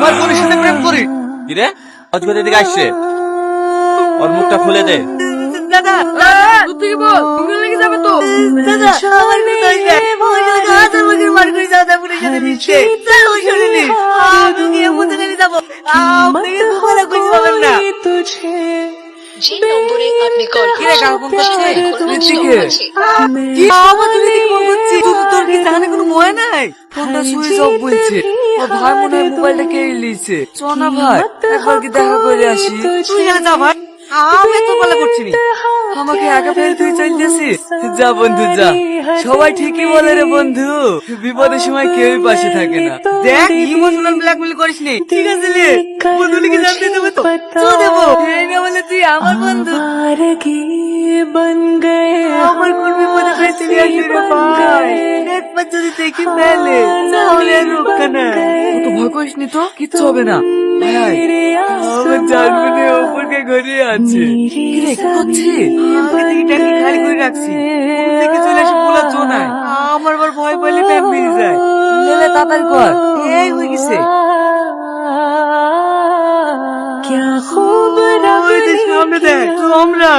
আমার বোনের সাথে প্রেম করি। কি রে অজগর এদিকে আসছে, ওর মুখটা খুলে দে। দাদা তুই থেকে বল, তুমি লেগে যাবে তো। দাদা আমার কথা হইছে, ওই জন্য হাজার বছর মার করে দাদা পুলিশ সাথে দিচ্ছে। দাদা ওই শুনিনি, আমি কি এমন জায়গায় যাবো, আপনি কিন্তু ভালো খুঁজে পাবেন না। যে নম্বরে আপনি কল কিরে কাল ফোন করছে? ঋত্বিকে। কি আবার তুই দিকে ফোন করছিস? তোর কি জানে কোনো ভয় নাই? ফোনটা সুইচ অফ বলছে। ও ভাই মনে হয় মোবাইলটা কেড়ে নিয়েছে। চ না ভাই, একবার কি দেখা করে আসি। তুই গেলে যা ভাই, আমি তো বলা করছি না। আমাকে একা ফেলে তুই চল যাচ্ছিস? যা বন্ধু যা, সবাই ঠিকই বলে রে বন্ধু, বিপদের সময় কেউই পাশে থাকে না। দেখ ইমোশনাল ব্ল্যাকমেল করিস নি, ঠিক আছে রে? বন্ধুকে জানতে দেবে তো চো দেবো। এই না বলে তুই আমার বন্ধু আমার কোন বিপদে ফেসে আসলি রে ভাই। একবার যদি দেখি ফেলে তাহলে আর রক্ষা নাই। তো ভয় করিস নি তো, কিচ্ছু হবে না। ভাই আমার জানবনে ওপরকে গড়িয়ে আছে। কিরে কি করছিস? আমি ট্যাঙ্কি খালি করে রাখছি, কোন থেকে চলে আসি বলার জো নাই। আমার আবার ভয় পেলে ব্যাগ বেরিয়ে যায়। লেলে তাড়াতাড়ি কর, এই হয়ে গেছে। ওই যে সামনে দেখ, তোমরা